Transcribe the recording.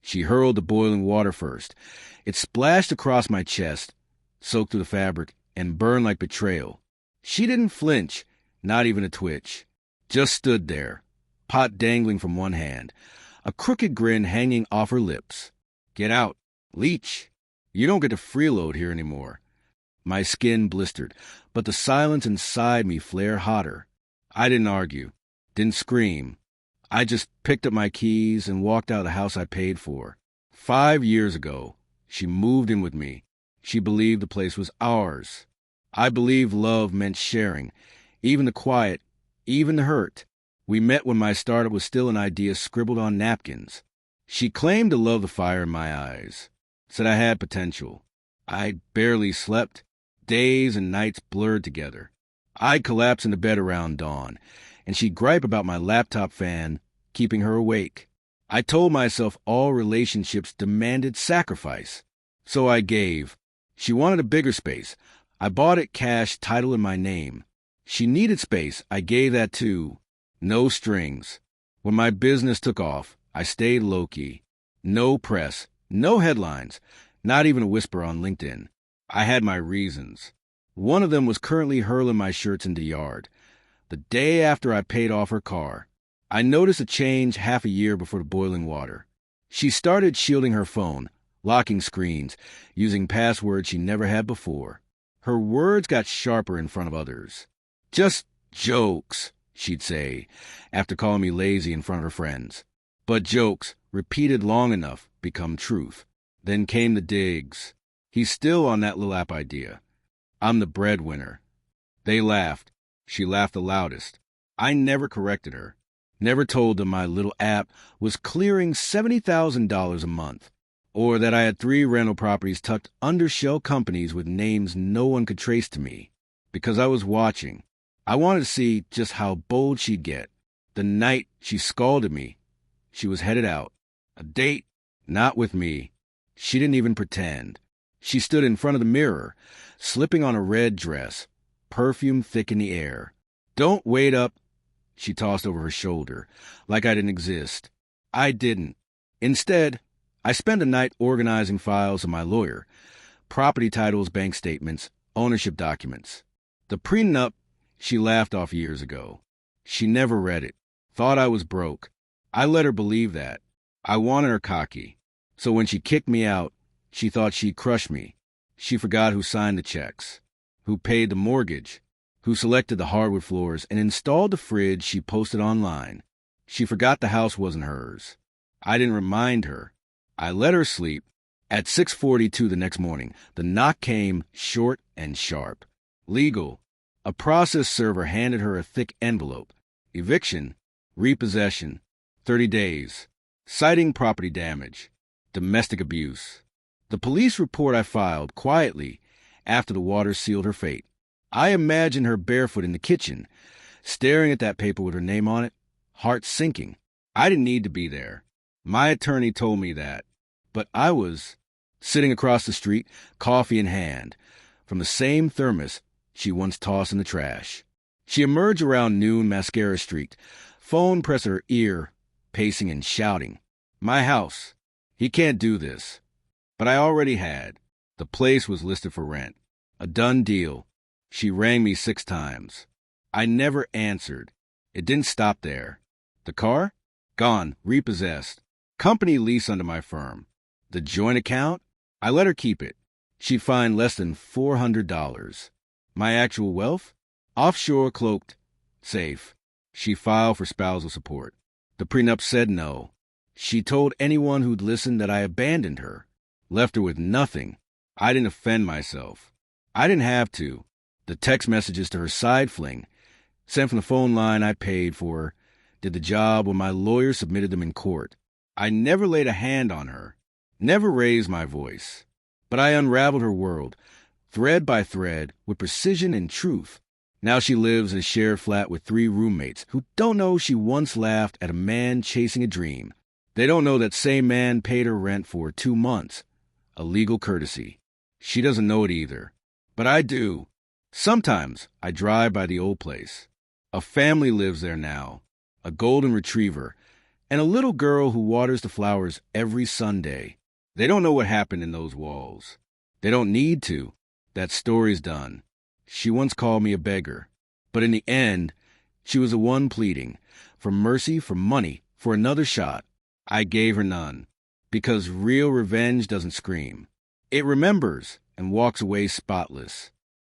She hurled the boiling water first. It splashed across my chest, soaked through the fabric, and burned like betrayal. She didn't flinch, not even a twitch. Just stood there, pot dangling from one hand, a crooked grin hanging off her lips. Get out. Leech. You don't get to freeload here anymore. My skin blistered, but the silence inside me flared hotter. I didn't argue, didn't scream. I just picked up my keys and walked out of the house I paid for. 5 years ago, she moved in with me. She believed the place was ours. I believed love meant sharing, even the quiet, even the hurt. We met when my startup was still an idea scribbled on napkins. She claimed to love the fire in my eyes, said I had potential. I barely slept. Days and nights blurred together. I'd collapse into bed around dawn, and she'd gripe about my laptop fan keeping her awake. I told myself all relationships demanded sacrifice. So I gave. She wanted a bigger space. I bought it cash, title in my name. She needed space. I gave that too. No strings. When my business took off, I stayed low-key. No press, no headlines, not even a whisper on LinkedIn. I had my reasons. One of them was currently hurling my shirts into the yard. The day after I paid off her car, I noticed a change half a year before the boiling water. She started shielding her phone, locking screens, using passwords she never had before. Her words got sharper in front of others. Just jokes, she'd say, after calling me lazy in front of her friends. But jokes, repeated long enough, become truth. Then came the digs. He's still on that little app idea. I'm the breadwinner. They laughed. She laughed the loudest. I never corrected her. Never told them my little app was clearing $70,000 a month, or that I had 3 rental properties tucked under shell companies with names no one could trace to me. Because I was watching. I wanted to see just how bold she'd get. The night she scalded me, she was headed out. A date? Not with me. She didn't even pretend. She stood in front of the mirror, slipping on a red dress, perfume thick in the air. Don't wait up, she tossed over her shoulder, like I didn't exist. I didn't. Instead, I spent a night organizing files of my lawyer, property titles, bank statements, ownership documents. The prenup she laughed off years ago. She never read it, thought I was broke. I let her believe that. I wanted her cocky. So when she kicked me out, she thought she'd crush me. She forgot who signed the checks, who paid the mortgage, who selected the hardwood floors and installed the fridge she posted online. She forgot the house wasn't hers. I didn't remind her. I let her sleep. At 6:42 the next morning, the knock came short and sharp. Legal. A process server handed her a thick envelope. Eviction, repossession, 30 days, citing property damage, domestic abuse. The police report I filed quietly after the water sealed her fate. I imagined her barefoot in the kitchen, staring at that paper with her name on it, heart sinking. I didn't need to be there. My attorney told me that. But I was sitting across the street, coffee in hand, from the same thermos she once tossed in the trash. She emerged around noon, mascara streaked, phone pressed to her ear, pacing and shouting. My house. He can't do this. But I already had. The place was listed for rent. A done deal. She rang me 6 times. I never answered. It didn't stop there. The car? Gone, repossessed. Company lease under my firm. The joint account? I let her keep it. She'd find less than $400. My actual wealth? Offshore, cloaked, safe. She filed for spousal support. The prenup said no. She told anyone who'd listened that I abandoned her, left her with nothing. I didn't offend myself. I didn't have to. The text messages to her side fling, sent from the phone line I paid for, did the job when my lawyer submitted them in court. I never laid a hand on her, never raised my voice. But I unraveled her world, thread by thread, with precision and truth. Now she lives in a shared flat with 3 roommates who don't know she once laughed at a man chasing a dream. They don't know that same man paid her rent for 2 months, a legal courtesy. She doesn't know it either. But I do. Sometimes I drive by the old place. A family lives there now, a golden retriever, And a little girl who waters the flowers every Sunday. They don't know what happened in those walls. They don't need to. That story's done. She once called me a beggar. But in the end, she was the one pleading for mercy, for money, for another shot. I gave her none, because real revenge doesn't scream. It remembers and walks away spotless.